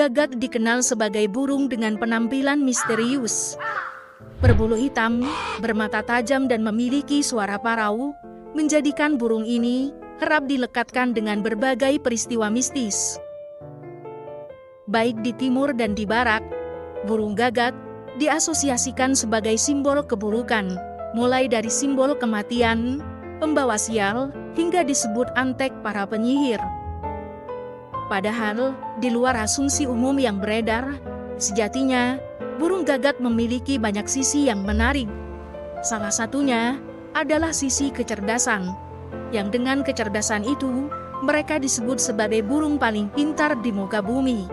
gagak dikenal sebagai burung dengan penampilan misterius. Berbulu hitam, bermata tajam dan memiliki suara parau, menjadikan burung ini kerap dilekatkan dengan berbagai peristiwa mistis. Baik di timur dan di barat, burung gagak diasosiasikan sebagai simbol keburukan, mulai dari simbol kematian, pembawa sial, hingga disebut antek para penyihir. Padahal, di luar asumsi umum yang beredar, sejatinya, burung gagak memiliki banyak sisi yang menarik. Salah satunya adalah sisi kecerdasan, yang dengan kecerdasan itu, mereka disebut sebagai burung paling pintar di muka bumi.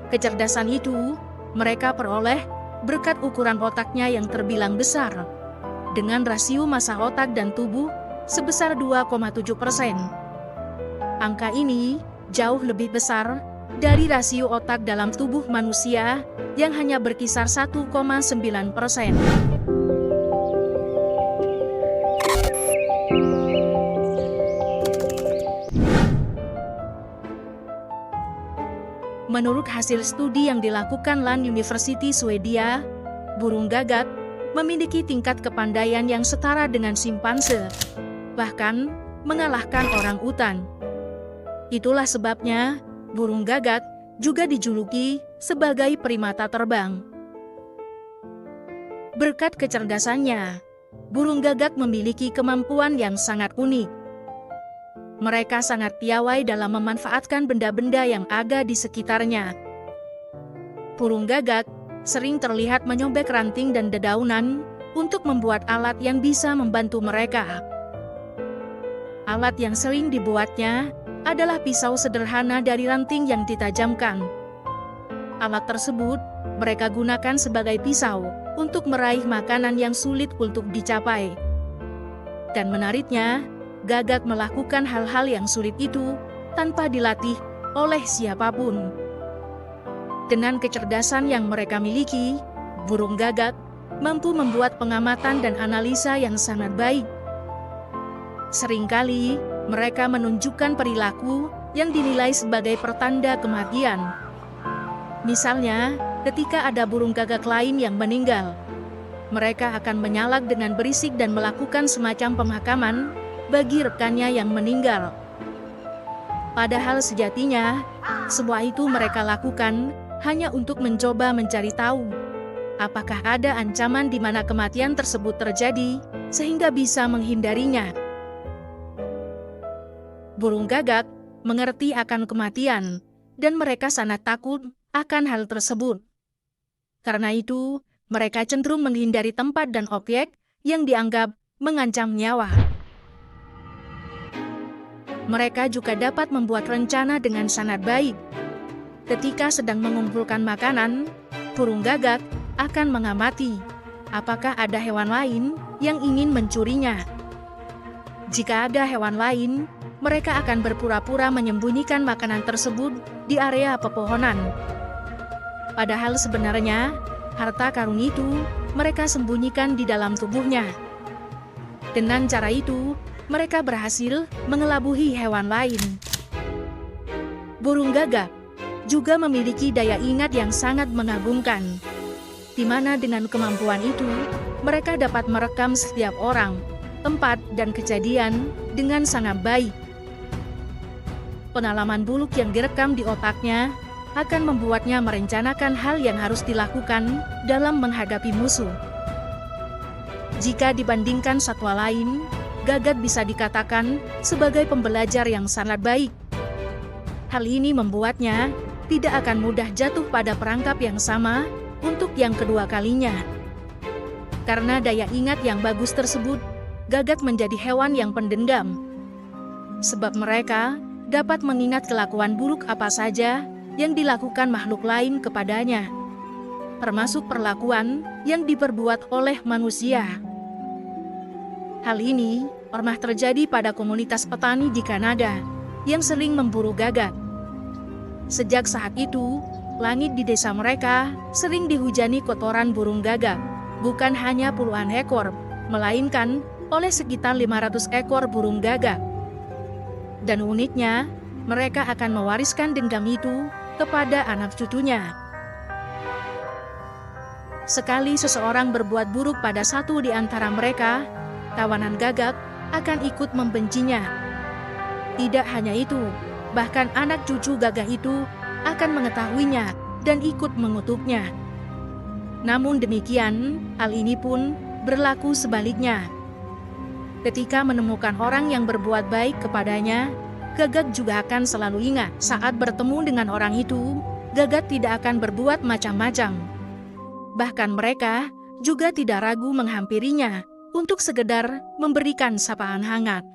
Kecerdasan itu, mereka peroleh berkat ukuran otaknya yang terbilang besar, dengan rasio massa otak dan tubuh sebesar 2,7%. Angka ini jauh lebih besar dari rasio otak dalam tubuh manusia yang hanya berkisar 1,9%. Menurut hasil studi yang dilakukan Lund University Swedia, burung gagak memiliki tingkat kepandaian yang setara dengan simpanse, bahkan mengalahkan orang utan. Itulah sebabnya burung gagak juga dijuluki sebagai primata terbang. Berkat kecerdasannya, burung gagak memiliki kemampuan yang sangat unik. Mereka sangat piawai dalam memanfaatkan benda-benda yang ada di sekitarnya. Burung gagak sering terlihat menyobek ranting dan dedaunan untuk membuat alat yang bisa membantu mereka. Alat yang sering dibuatnya adalah pisau sederhana dari ranting yang ditajamkan. Alat tersebut mereka gunakan sebagai pisau untuk meraih makanan yang sulit untuk dicapai. Dan menariknya, gagak melakukan hal-hal yang sulit itu tanpa dilatih oleh siapapun. Dengan kecerdasan yang mereka miliki, burung gagak mampu membuat pengamatan dan analisa yang sangat baik. Seringkali, mereka menunjukkan perilaku yang dinilai sebagai pertanda kematian. Misalnya, ketika ada burung gagak lain yang meninggal, mereka akan menyalak dengan berisik dan melakukan semacam pemakaman bagi rekannya yang meninggal. Padahal sejatinya, semua itu mereka lakukan hanya untuk mencoba mencari tahu apakah ada ancaman di mana kematian tersebut terjadi, sehingga bisa menghindarinya. Burung gagak mengerti akan kematian, dan mereka sangat takut akan hal tersebut. Karena itu, mereka cenderung menghindari tempat dan objek yang dianggap mengancam nyawa. Mereka juga dapat membuat rencana dengan sangat baik. Ketika sedang mengumpulkan makanan, burung gagak akan mengamati apakah ada hewan lain yang ingin mencurinya. Jika ada hewan lain, mereka akan berpura-pura menyembunyikan makanan tersebut di area pepohonan. Padahal sebenarnya, harta karun itu mereka sembunyikan di dalam tubuhnya. Dengan cara itu, mereka berhasil mengelabuhi hewan lain. Burung gagak juga memiliki daya ingat yang sangat mengagumkan, di mana dengan kemampuan itu, mereka dapat merekam setiap orang, tempat, dan kejadian dengan sangat baik. Pengalaman buruk yang direkam di otaknya akan membuatnya merencanakan hal yang harus dilakukan dalam menghadapi musuh. Jika dibandingkan satwa lain, gagak bisa dikatakan sebagai pembelajar yang sangat baik. Hal ini membuatnya tidak akan mudah jatuh pada perangkap yang sama untuk yang kedua kalinya. Karena daya ingat yang bagus tersebut, gagak menjadi hewan yang pendendam. Sebab mereka dapat mengingat kelakuan buruk apa saja yang dilakukan makhluk lain kepadanya, termasuk perlakuan yang diperbuat oleh manusia. Hal ini pernah terjadi pada komunitas petani di Kanada yang sering memburu gagak. Sejak saat itu, langit di desa mereka sering dihujani kotoran burung gagak, bukan hanya puluhan ekor, melainkan oleh sekitar 500 ekor burung gagak. Dan uniknya, mereka akan mewariskan dendam itu kepada anak cucunya. Sekali seseorang berbuat buruk pada satu di antara mereka, kawanan Gagak akan ikut membencinya. Tidak hanya itu, bahkan anak cucu Gagak itu akan mengetahuinya dan ikut mengutuknya. Namun demikian, hal ini pun berlaku sebaliknya. Ketika menemukan orang yang berbuat baik kepadanya, Gagak juga akan selalu ingat saat bertemu dengan orang itu, Gagak tidak akan berbuat macam-macam. Bahkan mereka juga tidak ragu menghampirinya untuk sekedar memberikan sapaan hangat.